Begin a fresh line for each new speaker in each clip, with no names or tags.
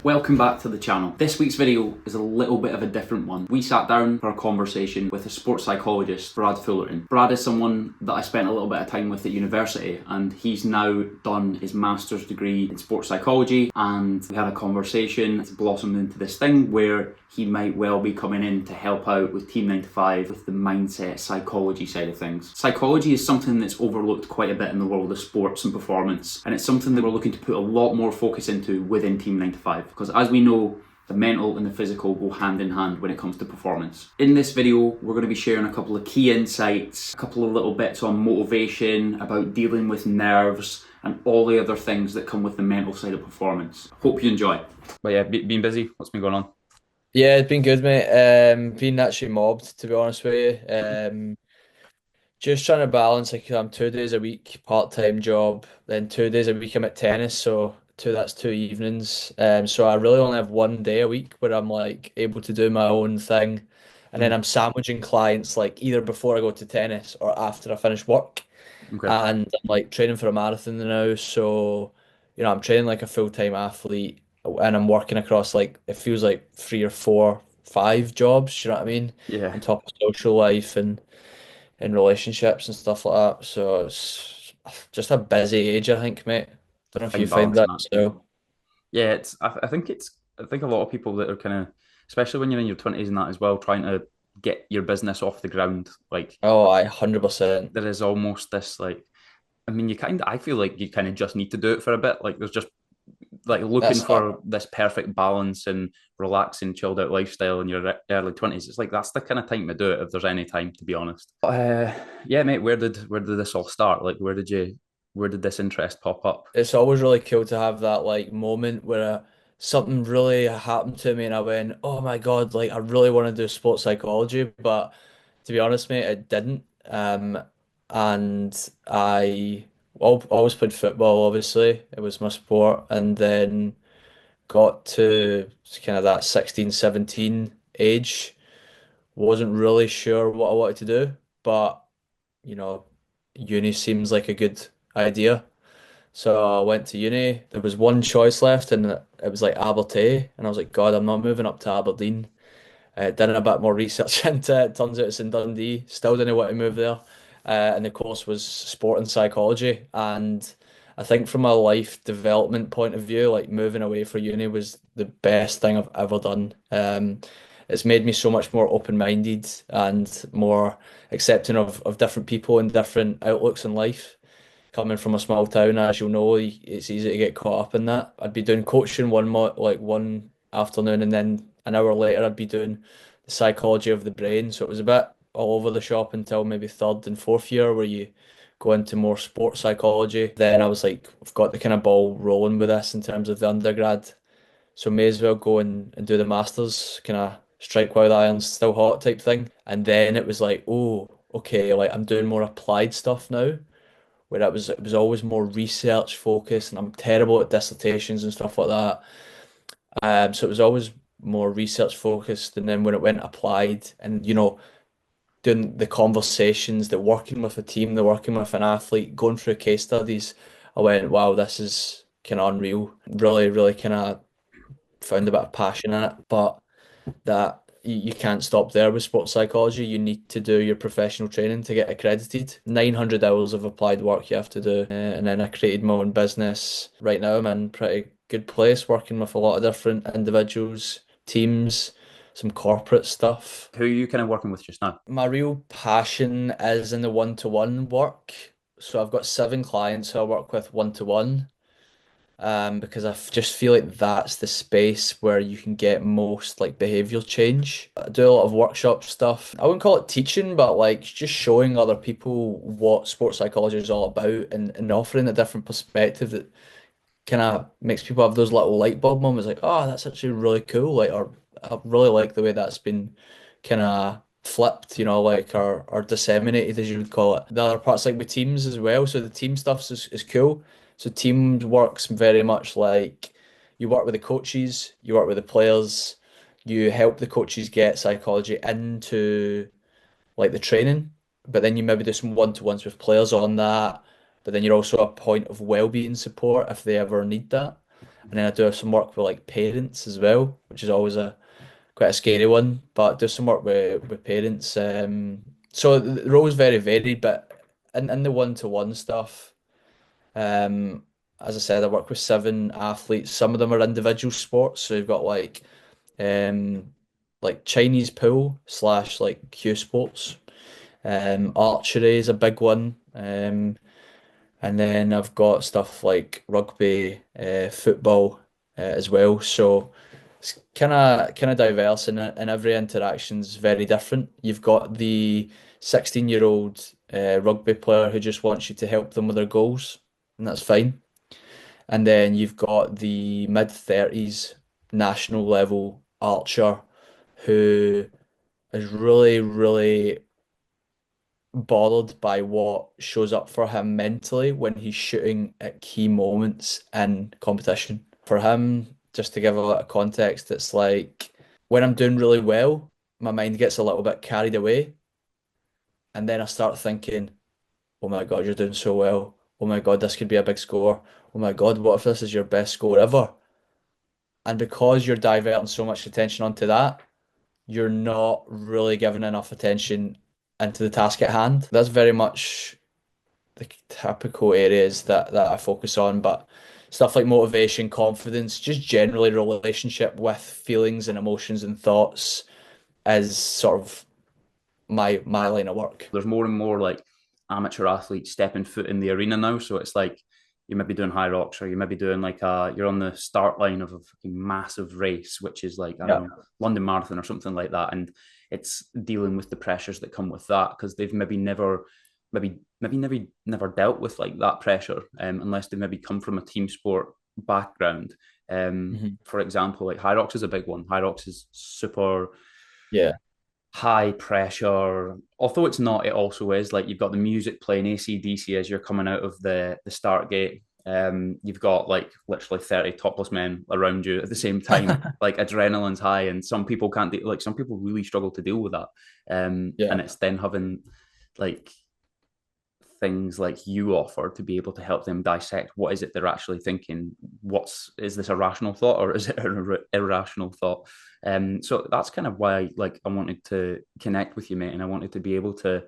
Welcome back to the channel. This week's video is a little bit of a different one. We sat down for a conversation with a sports psychologist, Brad Fullarton. Brad is someone that I spent a little bit of time with at university, and he's now done his master's degree in sports psychology, and we had a conversation. It's blossomed into this thing where he might well be coming in to help out with Team 9 to 5 with the mindset psychology side of things. Psychology is something that's overlooked quite a bit in the world of sports and performance, and it's something that we're looking to put a lot more focus into within Team 9 to 5. Because as we know, the mental and the physical go hand in hand when it comes to performance. In this video, we're going to be sharing a couple of key insights, a couple of little bits on motivation, about dealing with nerves, and all the other things that come with the mental side of performance. Hope you enjoy. But yeah, being busy, what's been going on?
Yeah, it's been good, mate. Been actually mobbed, to be honest with you. Just trying to balance, like, I'm 2 days a week, part-time job, then 2 days a week I'm at tennis, so that's 2 evenings. So I really only have one day a week where I'm like able to do my own thing, and then
Mhm.
I'm sandwiching clients like either before I go to tennis or after I finish work.
Okay.
And I'm like training for a marathon now, so I'm training like a full-time athlete, and I'm working across like it feels like 3 or 4, 5 jobs, you know what I mean?
Yeah,
On top of social life and relationships and stuff like that. So it's just a busy age, I think, mate. Don't know if you
fine
find
balance
that.
in that.
So
Yeah, I think a lot of people that are kind of, especially when you're in your 20s and that as well, trying to get your business off the ground, like
oh, 100%.
there is almost this like, I mean, I feel like you kind of just need to do it for a bit. Like there's just like looking
That's
for this perfect balance and relaxing, chilled out lifestyle in your early 20s. It's like that's the kind of time to do it if there's any time, to be honest. Yeah, mate, where did this all start? Like where did this interest pop up?
it's always really cool to have that like moment where something really happened to me and I went, oh my God, like I really want to do sports psychology, but to be honest, mate, it didn't. And I always played football, obviously. It was my sport. And then got to kind of that 16, 17 age. Wasn't really sure what I wanted to do, but you know, uni seems like a good idea. So I went to uni. There was one choice left, and it was like Abertay. And I was like, God, I'm not moving up to Aberdeen. Did a bit more research into it. Turns out it's in Dundee. Still didn't want to move there. And the course was sport and psychology. And I think from a life development point of view, like moving away for uni was the best thing I've ever done. It's made me so much more open-minded and more accepting of different people and different outlooks in life. Coming from a small town, as you'll know, it's easy to get caught up in that. I'd be doing coaching like one afternoon, and then an hour later I'd be doing the psychology of the brain. So it was a bit all over the shop until maybe third and fourth year, where you go into more sports psychology. Then I was like, I've got the kind of ball rolling with this in terms of the undergrad, so may as well go and do the masters, kind of strike while the iron's still hot type thing. And then it was like, oh, okay, like I'm doing more applied stuff now, where it was always more research focused, and I'm terrible at dissertations and stuff like that. So it was always more research focused, and then when it went applied, and doing the conversations, the working with a team, the working with an athlete, going through case studies, I went, wow, this is kind of unreal. Really, really kind of found a bit of passion in it, but that you can't stop there with sports psychology. You need to do your professional training to get accredited. 900 hours of applied work you have to do. And then I created my own business. Right now I'm in a pretty good place working with a lot of different individuals, teams, some corporate stuff.
Who are you kind of working with just now?
My real passion is in the one-to-one work. So I've got 7 clients who I work with one-to-one, because just feel like that's the space where you can get most like behavioral change. I do a lot of workshop stuff. I wouldn't call it teaching, but like just showing other people what sports psychology is all about, and offering a different perspective that kind of makes people have those little light bulb moments like, oh, that's actually really cool. Like, or I really like the way that's been kind of flipped, like or disseminated, as you would call it. The other parts like with teams as well. So the team stuff is cool. So team works very much like you work with the coaches, you work with the players, you help the coaches get psychology into like the training, but then you maybe do some one-to-ones with players on that. But then you're also a point of well-being support if they ever need that. And then I do some work with like parents as well, which is always a quite a scary one, but do some work with parents. So the role is very varied, but in the one-to-one stuff, as I said, I work with 7 athletes. Some of them are individual sports, so you've got um, like Chinese pool slash like Q sports. Archery is a big one. And then I've got stuff like rugby, football, as well. So it's kind of diverse, and every interaction's very different. You've got the 16-year-old rugby player who just wants you to help them with their goals, and that's fine. And then you've got the mid-30s national level archer who is really, really bothered by what shows up for him mentally when he's shooting at key moments in competition. For him, just to give a lot of context, it's like when I'm doing really well, my mind gets a little bit carried away, and then I start thinking, oh my God, you're doing so well. Oh my God, this could be a big score. Oh my God, what if this is your best score ever? And because you're diverting so much attention onto that, you're not really giving enough attention into the task at hand. That's very much the typical areas that I focus on, but stuff like motivation, confidence, just generally relationship with feelings and emotions and thoughts is sort of my line of work.
There's more and more like amateur athletes stepping foot in the arena now. So it's like you might be doing high rocks, or you might be doing like you're on the start line of a fucking massive race, which is like, I
Yeah.
don't know, London Marathon or something like that. And it's dealing with the pressures that come with that because they've maybe never dealt with like that pressure, unless they maybe come from a team sport background.
Mhm.
For example, like high rocks is a big one. High rocks is super
Yeah.
high pressure. Although it's not, it also is. Like you've got the music playing AC/DC as you're coming out of the start gate. You've got like literally 30 topless men around you at the same time. Like adrenaline's high, and some people can't like some people really struggle to deal with that.
Yeah.
And it's then having like things like you offer to be able to help them dissect what is it they're actually thinking. What's is this a rational thought or is it an irrational thought? So that's kind of why like I wanted to connect with you, mate, and I wanted to be able to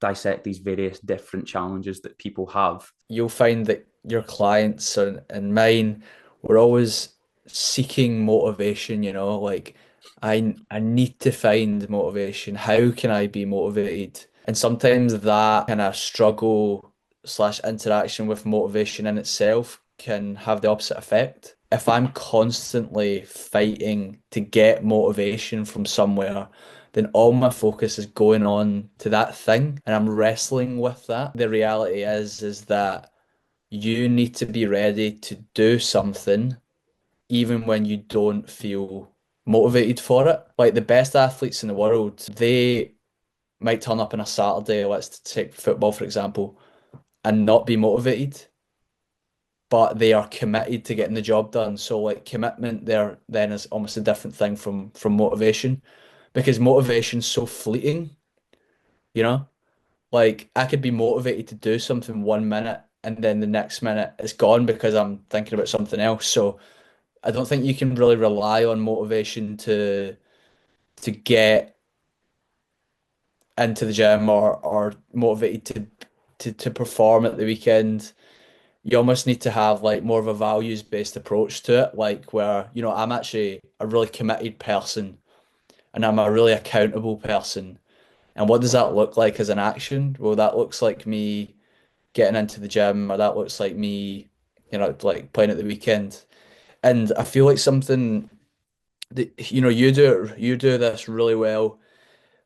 dissect these various different challenges that people have.
You'll find that your clients and mine, we're always seeking motivation, like I need to find motivation. How can I be motivated? And sometimes that kind of struggle slash interaction with motivation in itself can have the opposite effect. If I'm constantly fighting to get motivation from somewhere, then all my focus is going on to that thing and I'm wrestling with that. The reality is that you need to be ready to do something even when you don't feel motivated for it. Like the best athletes in the world, they might turn up on a Saturday, let's take football for example, and not be motivated, but they are committed to getting the job done. So like commitment there then is almost a different thing from motivation because motivation's so fleeting, you know? Like I could be motivated to do something 1 minute and then the next minute it's gone because I'm thinking about something else. So I don't think you can really rely on motivation to get into the gym or motivated to perform at the weekend. You almost need to have like more of a values based approach to it, like where, I'm actually a really committed person and I'm a really accountable person. And what does that look like as an action? Well, that looks like me getting into the gym, or that looks like me, like playing at the weekend. And I feel like something that, you do this really well.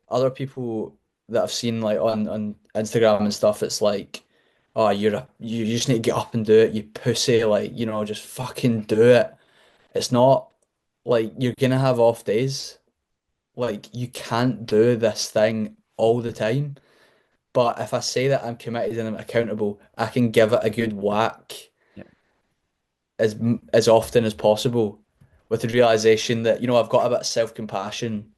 Other people that I've seen like on Instagram and stuff, it's like, oh, you just need to get up and do it, you pussy, like, just fucking do it. It's not like you're gonna have off days. Like you can't do this thing all the time. But if I say that I'm committed and I'm accountable, I can give it a good whack
Yeah,
as often as possible with the realization that, I've got a bit of self-compassion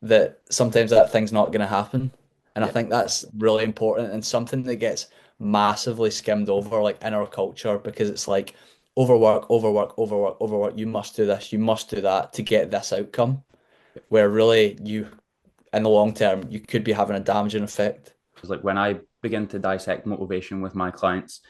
that sometimes that thing's not going to happen. And I
yeah.
think that's really important and something that gets massively skimmed over like in our culture because it's like, overwork, overwork, overwork, overwork. You must do this, you must do that to get this outcome. Where really you, in the long term, you could be having a damaging effect.
Like when I begin to dissect motivation with my clients,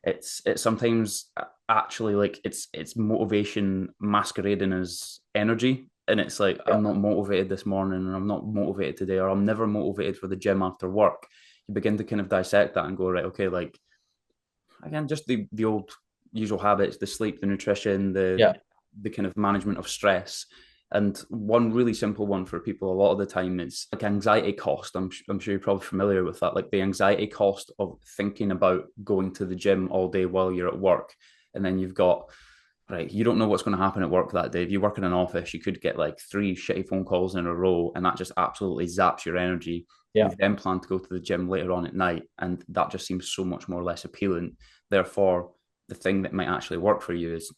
it's sometimes actually like it's motivation masquerading as energy. And it's like,
Yeah.
I'm not motivated this morning, or I'm not motivated today, or I'm never motivated for the gym after work. You begin to kind of dissect that and go, right, okay, like again, just the old usual habits, the sleep, the nutrition,
Yeah.
the kind of management of stress. And one really simple one for people a lot of the time is like anxiety cost. I'm sure you're probably familiar with that. Like the anxiety cost of thinking about going to the gym all day while you're at work. And then you've got, right, you don't know what's going to happen at work that day. If you work in an office, you could get like three shitty phone calls in a row, and that just absolutely zaps your energy.
Yeah.
You've then planned to go to the gym later on at night, and that just seems so much more less appealing. Therefore, the thing that might actually work for you is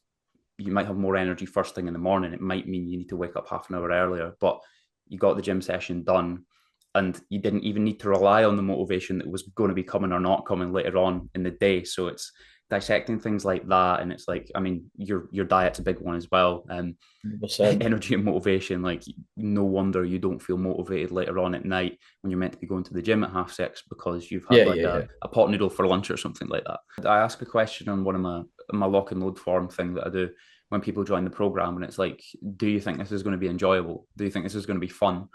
you might have more energy first thing in the morning. It might mean you need to wake up half an hour earlier, but you got the gym session done, and you didn't even need to rely on the motivation that was going to be coming or not coming later on in the day. So it's dissecting things like that, and it's like, I mean, your diet's a big one as well.
100%.
Energy and motivation, like no wonder you don't feel motivated later on at night when you're meant to be going to the gym at 6:30 because you've had
Yeah,
like
yeah, yeah.
a pot noodle for lunch or something like that. I ask a question on one of my lock and load form thing that I do when people join the program, and it's like, do you think this is going to be enjoyable? Do you think this is going to be fun?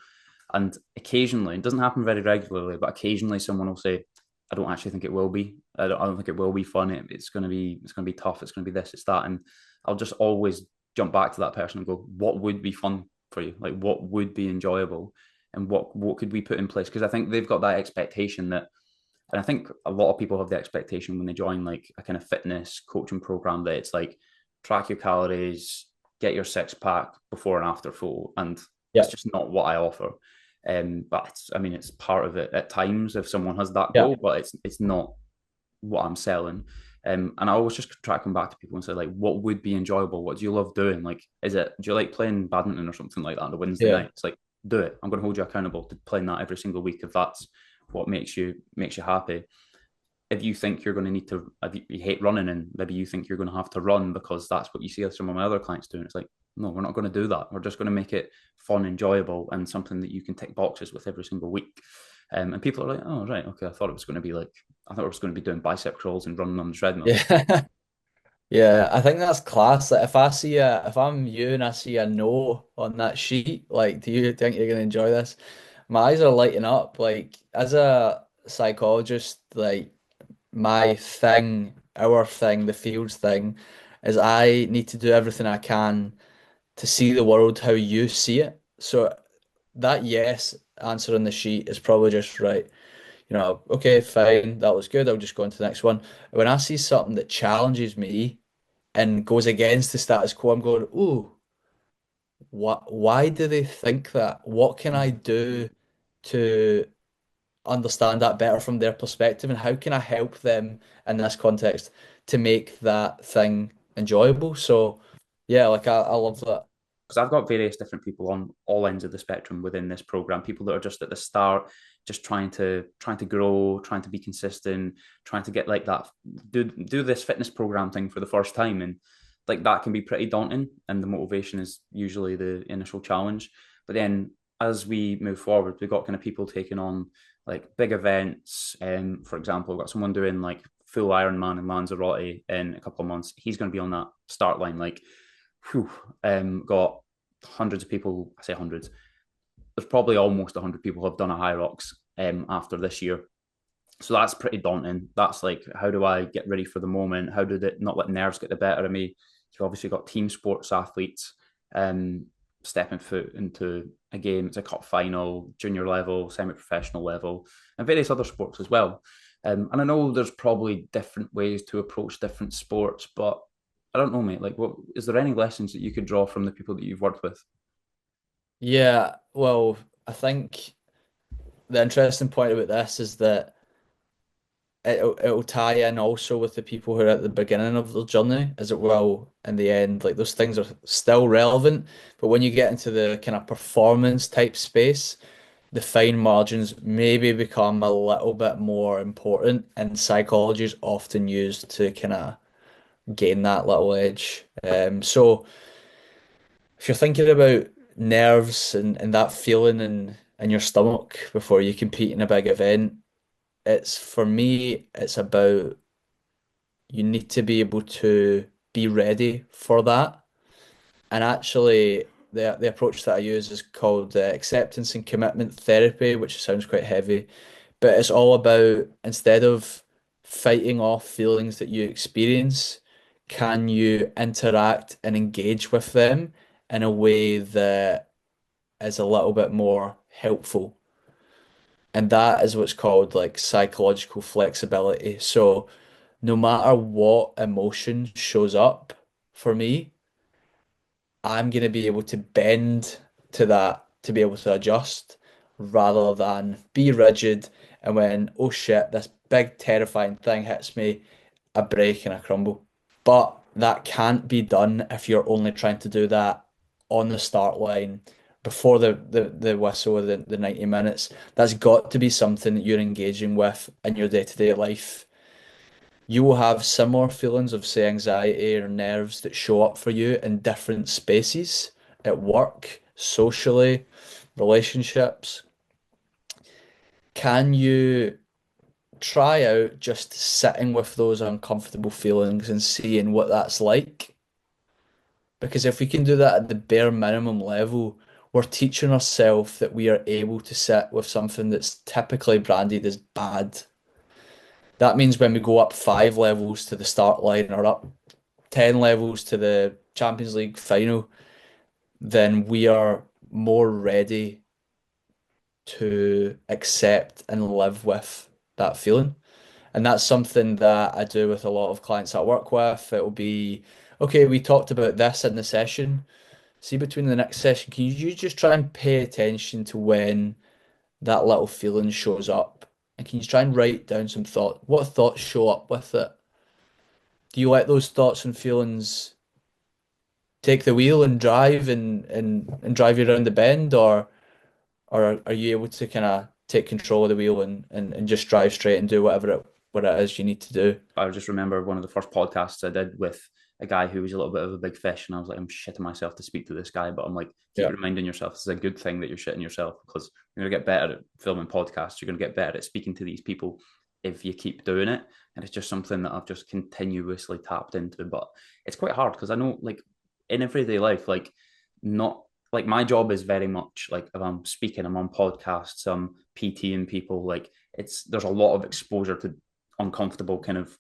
And occasionally, it doesn't happen very regularly, but occasionally someone will say, I don't actually think it will be. I don't think it will be fun. It's going to be tough. It's going to be this, it's that. And I'll just always jump back to that person and go, what would be fun for you? Like what would be enjoyable? And what could we put in place? Because I think they've got that expectation that, and I think a lot of people have the expectation when they join like a kind of fitness coaching program that it's like track your calories, get your six pack before and after full. And
Yeah.
that's just not what I offer. But I mean, it's part of it at times if someone has that
Yeah.
goal, but it's not what I'm selling. And I always just try to come back to people and say, like, what would be enjoyable? What do you love doing? Like, do you like playing badminton or something like that on a Wednesday
Yeah.
night? It's like, do it. I'm going to hold you accountable to playing that every single week if that's what makes you happy. If you think you're going to need to, if you hate running and maybe you think you're going to have to run because that's what you see some of my other clients doing, it's like, no, we're not going to do that. We're just going to make it fun, enjoyable, and something that you can tick boxes with every single week. And people are like, oh, right, okay, I thought it was going to be doing bicep crawls and running on the treadmill.
Yeah. Yeah, I think that's class. Like if I'm you and I see a no on that sheet, like, do you think you're gonna enjoy this? My eyes are lighting up. Like, as a psychologist, like my thing, our thing, the field's thing, is I need to do everything I can to see the world how you see it. So that yes answer on the sheet is probably just right. Okay, fine, that was good. I'll just go on to the next one. When I see something that challenges me and goes against the status quo, I'm going, ooh, why do they think that? What can I do to understand that better from their perspective? And how can I help them in this context to make that thing enjoyable? So, yeah, like I love that.
Because I've got various different people on all ends of the spectrum within this program. People that are just at the start, just trying to grow, trying to be consistent, trying to get like that do this fitness program thing for the first time, and like that can be pretty daunting. And the motivation is usually the initial challenge. But then as we move forward, we've got kind of people taking on like big events. For example, we've got someone doing like full Ironman in Lanzarote in a couple of months. He's going to be on that start line, like whew, got hundreds of people. I say hundreds. There's probably almost 100 people who have done a high rocks after this year. So that's pretty daunting. That's like, how do I get ready for the moment? How did it not let nerves get the better of me? You've obviously got team sports athletes stepping foot into a game. It's a cup final, junior level, semi-professional level, and various other sports as well. And I know there's probably different ways to approach different sports, but I don't know, mate. Like, what is there any lessons that you could draw from the people that you've worked with?
Yeah, well, I think the interesting point about this is that it'll tie in also with the people who are at the beginning of their journey as it will in the end. Like those things are still relevant, but when you get into the kind of performance type space, the fine margins maybe become a little bit more important, and psychology is often used to kind of gain that little edge. So if you're thinking about nerves and that feeling in your stomach before you compete in a big event, it's for me, it's about you need to be able to be ready for that. And actually, the approach that I use is called acceptance and commitment therapy, which sounds quite heavy, but it's all about instead of fighting off feelings that you experience, can you interact and engage with them in a way that is a little bit more helpful? And that is what's called like psychological flexibility. So no matter what emotion shows up for me, I'm going to be able to bend to that to be able to adjust rather than be rigid. And when, oh shit, this big terrifying thing hits me, I break and I crumble. But that can't be done if you're only trying to do that on the start line before the whistle of the 90 minutes. That's got to be something that you're engaging with in your day-to-day life. You will have similar feelings of, say, anxiety or nerves that show up for you in different spaces at work, socially, relationships. Can you try out just sitting with those uncomfortable feelings and seeing what that's like? Because if we can do that at the bare minimum level, we're teaching ourselves that we are able to sit with something that's typically branded as bad. That means when we go up 5 levels to the start line or up 10 levels to the Champions League final, then we are more ready to accept and live with that feeling. And that's something that I do with a lot of clients I work with. It will be, okay, we talked about this in the session. See, between the next session, can you just try and pay attention to when that little feeling shows up? And can you try and write down some thought? What thoughts show up with it? Do you let those thoughts and feelings take the wheel and drive and drive you around the bend, or are you able to kind of take control of the wheel and just drive straight and do what it is you need to do?
I just remember one of the first podcasts I did with a guy who was a little bit of a big fish, and I was like, I'm shitting myself to speak to this guy, but I'm like, keep
Yeah.
reminding yourself this is a good thing that you're shitting yourself because you're gonna get better at filming podcasts. You're gonna get better at speaking to these people if you keep doing it. And it's just something that I've just continuously tapped into. But it's quite hard because I know, like, in everyday life, like, not like my job is very much like if I'm speaking, I'm on podcasts, I'm PTing people, like there's a lot of exposure to uncomfortable kind of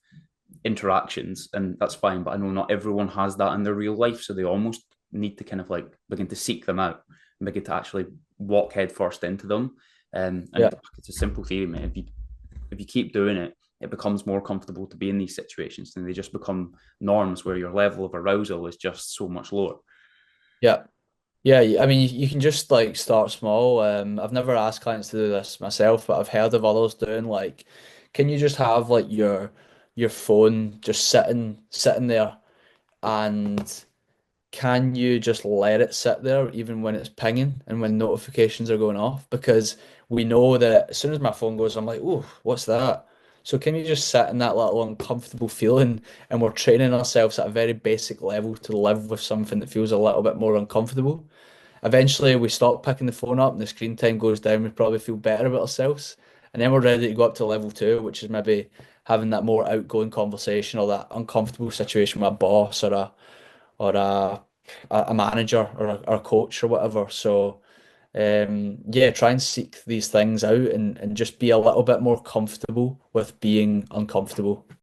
interactions, and that's fine. But I know not everyone has that in their real life, so they almost need to kind of like begin to seek them out and begin to actually walk headfirst into them. And
Yeah.
it's a simple theory, man. If you keep doing it, it becomes more comfortable to be in these situations, and they just become norms where your level of arousal is just so much lower.
Yeah. Yeah, I mean, you can just like start small. I've never asked clients to do this myself, but I've heard of others doing like, can you just have like your phone just sitting there, and can you just let it sit there even when it's pinging and when notifications are going off? Because we know that as soon as my phone goes, I'm like, oh, what's that? So can you just sit in that little uncomfortable feeling, and we're training ourselves at a very basic level to live with something that feels a little bit more uncomfortable. Eventually, we stop picking the phone up and the screen time goes down. We probably feel better about ourselves. And then we're ready to go up to level two, which is maybe having that more outgoing conversation or that uncomfortable situation with a boss or a manager or a coach or whatever. So, yeah, try and seek these things out and just be a little bit more comfortable with being uncomfortable.